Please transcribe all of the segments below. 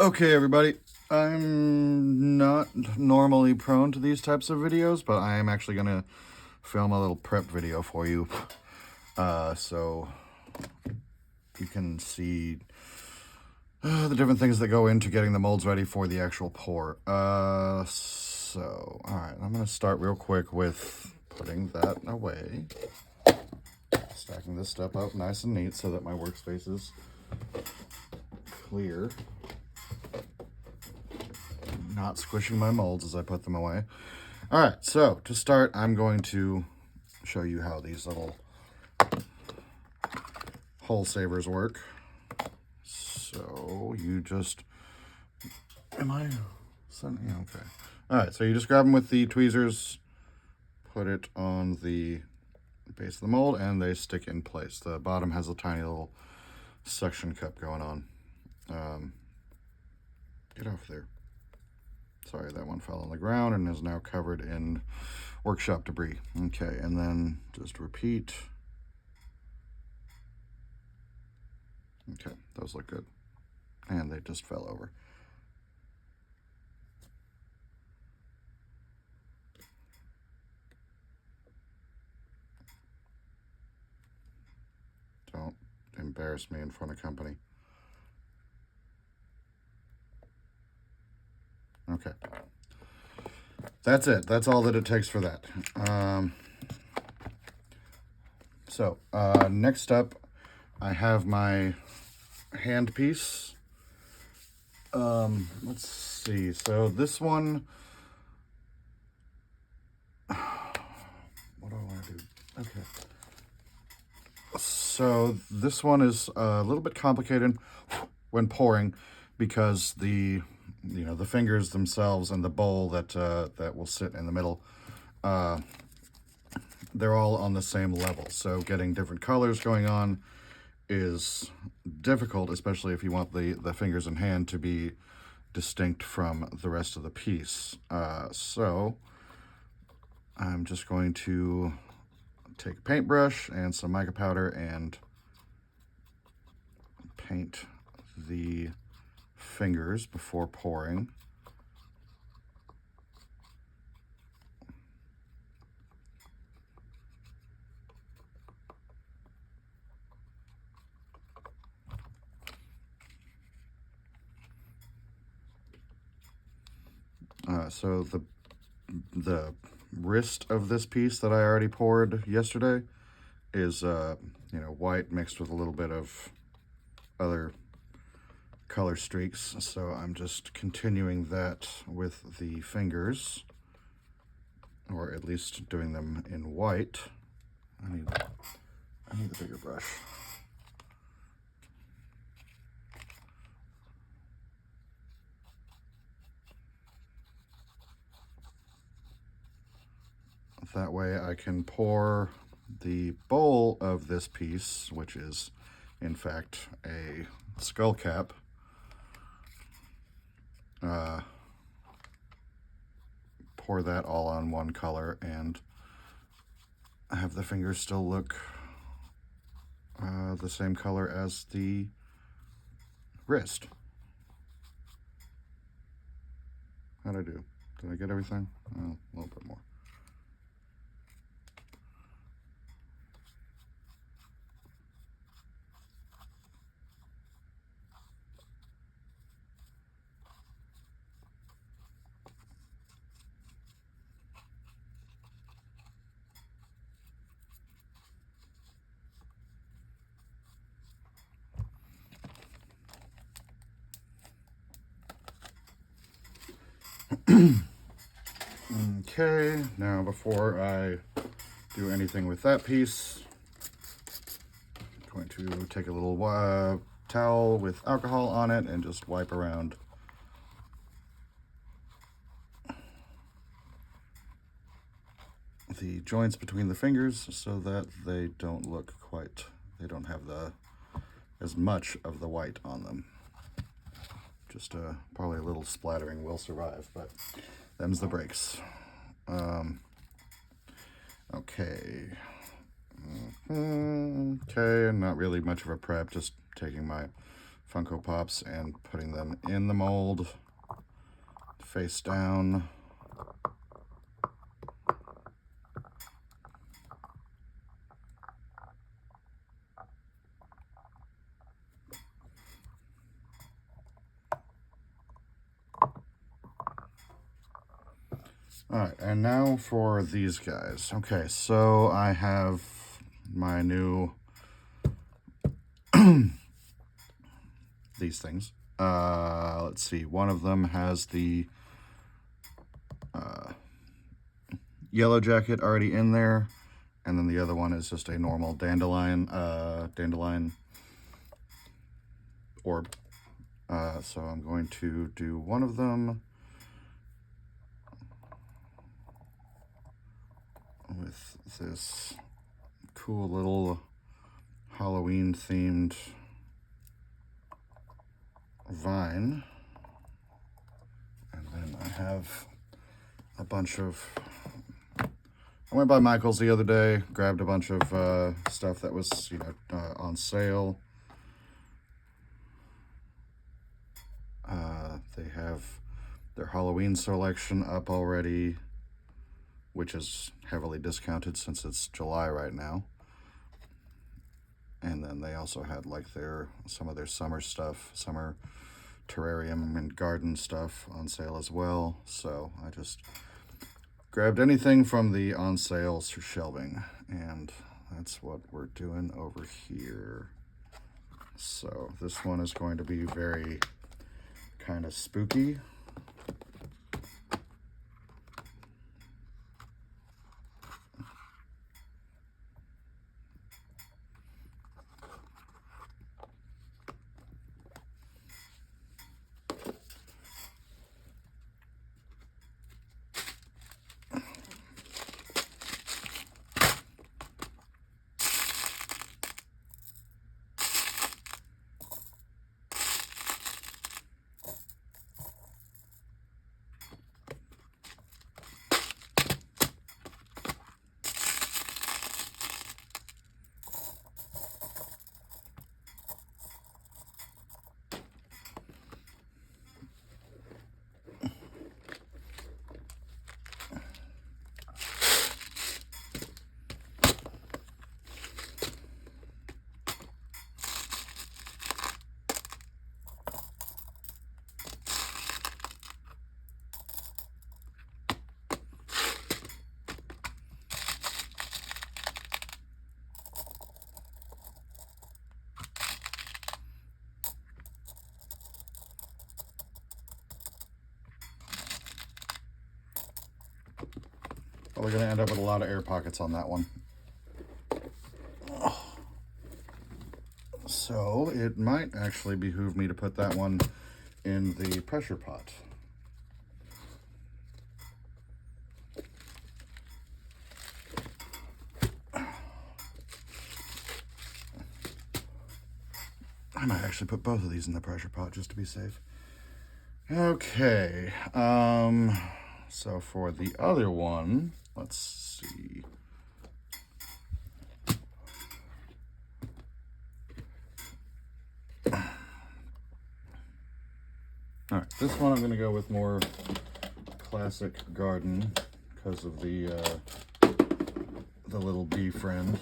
Okay, everybody. I'm not normally prone to these types of videos, but I am actually going to film a little prep video for you. So you can see the different things that go into getting the molds ready for the actual pour. All right, I'm going to start real quick with putting that away. Stacking this stuff up nice and neat so that my workspace is clear. Not squishing my molds as I put them away. All right, so to start, I'm going to show you how these little hole savers work. So you just, am I sending? Yeah, okay. All right, so you just grab them with the tweezers, put it on the base of the mold, and they stick in place. The bottom has a tiny little suction cup going on. Get off there. Sorry, that one fell on the ground and is now covered in workshop debris. Okay, and then just repeat. Okay, those look good. And they just fell over. Don't embarrass me in front of company. Okay. That's it. That's all that it takes for that. Next up, I have my hand piece. Let's see. So this one, what do I want to do? Okay. So this one is a little bit complicated when pouring because the fingers themselves and the bowl that will sit in the middle, they're all on the same level. So getting different colors going on is difficult, especially if you want the fingers and hand to be distinct from the rest of the piece. So I'm just going to take a paintbrush and some mica powder and paint the fingers before pouring. So the wrist of this piece that I already poured yesterday is white mixed with a little bit of other color streaks. So I'm just continuing that with the fingers, or at least doing them in white. I need a bigger brush. That way I can pour the bowl of this piece, which is in fact a skull cap, pour that all on one color and have the fingers still look the same color as the wrist. How'd I do? Did I get everything? Oh, a little bit more. Okay, now before I do anything with that piece, I'm going to take a little towel with alcohol on it and just wipe around the joints between the fingers so that they don't look quite, they don't have as much of the white on them. Just probably a little splattering will survive, but them's the breaks. Okay. Okay, not really much of a prep, just taking my Funko Pops and putting them in the mold, face down. All right, and now for these guys. Okay, so I have my new these things. Let's see. One of them has the yellow jacket already in there, and then the other one is just a normal dandelion orb. So I'm going to do one of them with this cool little Halloween themed vine, and then I have a bunch of, I went by Michael's the other day, grabbed a bunch of stuff that was, on sale. They have their Halloween selection up already, which is heavily discounted since it's July right now. And then they also had like some of their summer stuff, summer terrarium and garden stuff on sale as well. So I just grabbed anything from the on sale shelving, and that's what we're doing over here. So this one is going to be very kind of spooky. We're going to end up with a lot of air pockets on that one. So it might actually behoove me to put that one in the pressure pot. I might actually put both of these in the pressure pot just to be safe. Okay, so for the other one, let's see. All right, this one I'm going to go with more classic garden because of the little bee friend.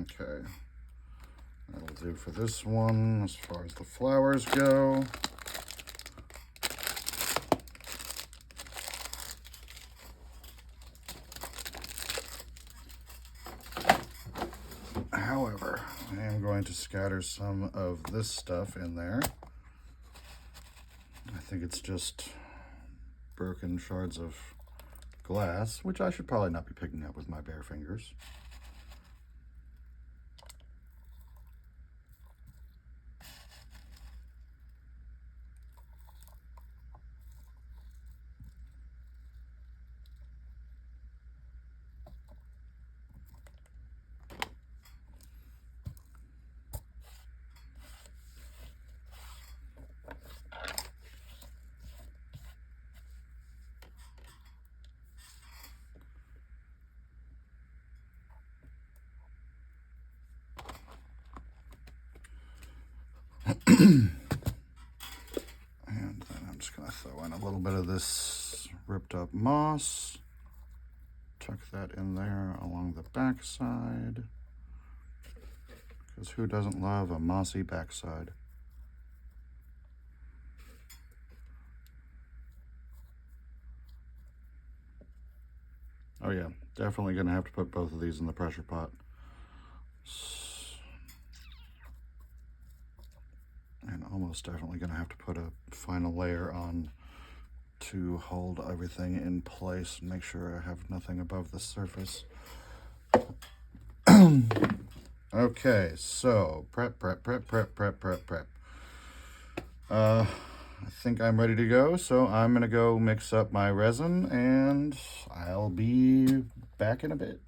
Okay, that'll do for this one as far as the flowers go. However, I am going to scatter some of this stuff in there. I think it's just broken shards of glass, which I should probably not be picking up with my bare fingers. And then I'm just going to throw in a little bit of this ripped up moss. Tuck that in there along the backside. Because who doesn't love a mossy backside? Oh yeah, definitely going to have to put both of these in the pressure pot. And almost definitely going to have to put a final layer on to hold everything in place and make sure I have nothing above the surface. Okay, so prep. I think I'm ready to go, so I'm going to go mix up my resin, and I'll be back in a bit.